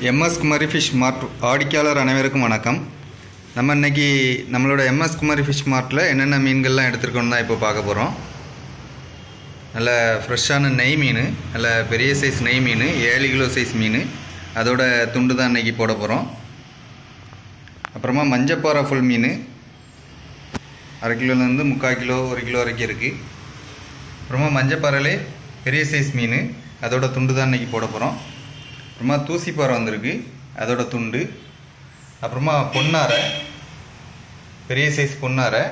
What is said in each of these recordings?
MS Kumari fish மார்ட் வாடிக்கையாளர் அனைவருக்கும் வணக்கம். நம்ம இன்றைக்கி நம்மளோட எம்எஸ் குமரி ஃபிஷ் மார்ட்டில் என்னென்ன மீன்கள்லாம் எடுத்துருக்கோன்னு தான் இப்போ பார்க்க போகிறோம். நல்ல ஃப்ரெஷ்ஷான நெய் மீன், நல்ல பெரிய சைஸ் நெய் மீன், 7 கிலோ சைஸ் மீன், அதோட துண்டு தான் இன்றைக்கி போட போகிறோம். அப்புறமா மஞ்சப்பாறை ஃபுல் மீன் 1/2 கிலோலேருந்து 3/4 கிலோ 1 கிலோ வரைக்கும் இருக்குது. அப்புறமா மஞ்சப்பாறையிலே பெரிய சைஸ் மீன், அதோட துண்டு தான் இன்றைக்கி போட போகிறோம். அப்புறமா தூசிப்பாறை வந்திருக்கு, அதோட துண்டு. அப்புறமா பொன்னாரை, பெரிய சைஸ் பொன்னாரை.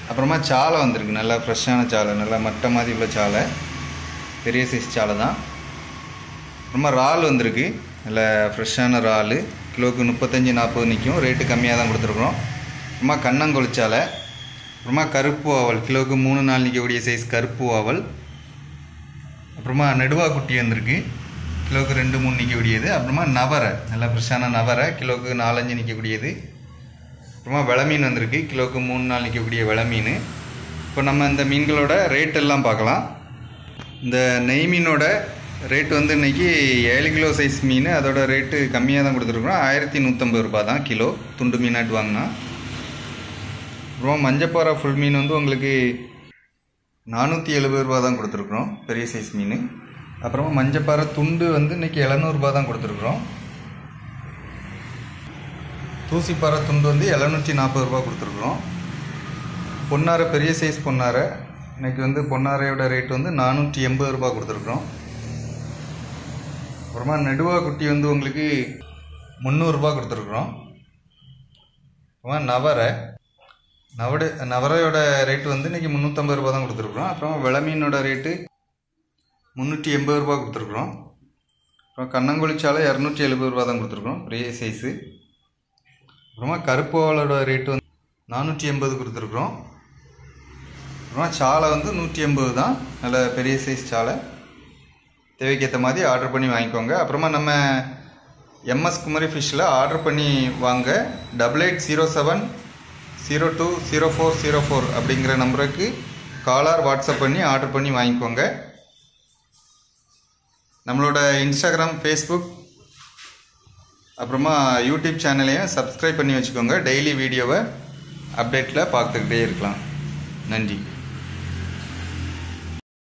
அப்புறமா சாலை வந்திருக்கு, நல்லா ஃப்ரெஷ்ஷான சாலை, நல்லா மட்டை மாதிரி உள்ள சாலை, பெரிய சைஸ் சாலை தான். அப்புறமா இறால் வந்திருக்கு, நல்ல ஃப்ரெஷ்ஷான இறால், கிலோவுக்கு 35-40 நிற்கும், ரேட்டு கம்மியாக தான் கொடுத்துருக்குறோம். அப்புறமா கண்ணங்கொழிச்சாலை. அப்புறமா கருப்பு ஆவல், கிலோவுக்கு 3-4 நிற்கக்கூடிய சைஸ் கருப்பு ஆவல். அப்புறமா நெடுவா குட்டி வந்திருக்கு, கிலோவுக்கு 2-3 நிற்கக்கூடியது. அப்புறமா நவரை, நல்லா ஃப்ரெஷ்ஷான நவரை, கிலோவுக்கு 4-5 நிற்கக்கூடியது. அப்புறமா வெள மீன் வந்திருக்கு, கிலோவுக்கு 3-4 நிற்கக்கூடிய வெள மீன். இப்போ நம்ம இந்த மீன்களோட ரேட் எல்லாம் பார்க்கலாம். இந்த நெய் மீனோட ரேட் வந்து இன்றைக்கி 7 கிலோ சைஸ் மீன், அதோட ரேட்டு கம்மியாக தான் கொடுத்துருக்குறோம். 1150 ரூபா தான் கிலோ, துண்டு மீனாட்டு வாங்கினா. அப்புறம் மஞ்சப்பாறை ஃபுல் மீன் வந்து உங்களுக்கு 470 ரூபா தான் கொடுத்துருக்குறோம், பெரிய சைஸ் மீன். அப்புறமா மஞ்சப்பாறை துண்டு வந்து இன்றைக்கி 700 ரூபா தான் கொடுத்துருக்குறோம். தூசிப்பாறை துண்டு வந்து 740 ரூபா கொடுத்துருக்குறோம். பொன்னாரை, பெரிய சைஸ் பொன்னாரை, இன்றைக்கி வந்து பொன்னாரையோட ரேட் வந்து 480 ரூபா கொடுத்துருக்குறோம். அப்புறமா நெடுவா குட்டி வந்து உங்களுக்கு 300 ரூபா கொடுத்துருக்குறோம். அப்புறமா நவரையோட ரேட்டு வந்து இன்றைக்கி 350 ரூபா தான் கொடுத்துருக்குறோம். அப்புறமா வெள மீனோட ரேட்டு 380 ரூபா கொடுத்துருக்குறோம். அப்புறம் கண்ணங்கொழிச்சாலை 270 ரூபா தான் கொடுத்துருக்குறோம், பெரிய சைஸு. அப்புறமா கருப்பாவலோட ரேட்டு வந்து 480 கொடுத்துருக்குறோம். அப்புறமா சாலை வந்து 180 தான், நல்ல பெரிய சைஸ் சாலை. தேவைக்கேற்ற மாதிரி ஆர்டர் பண்ணி வாங்கிக்கோங்க. அப்புறமா நம்ம எம்எஸ் குமரி ஃபிஷ்ஷில் ஆர்டர் பண்ணி வாங்க. 8807020404 அப்படிங்கிற நம்பருக்கு காலர் வாட்ஸ்அப் பண்ணி ஆர்டர் பண்ணி வாங்கிக்கோங்க. நம்மளோட இன்ஸ்டாகிராம், ஃபேஸ்புக், அப்புறமா யூடியூப் சேனலையும் சப்ஸ்கிரைப் பண்ணி வச்சுக்கோங்க. டெய்லி வீடியோவை அப்டேட்டில் பார்த்துக்கிட்டே இருக்கலாம். நன்றி.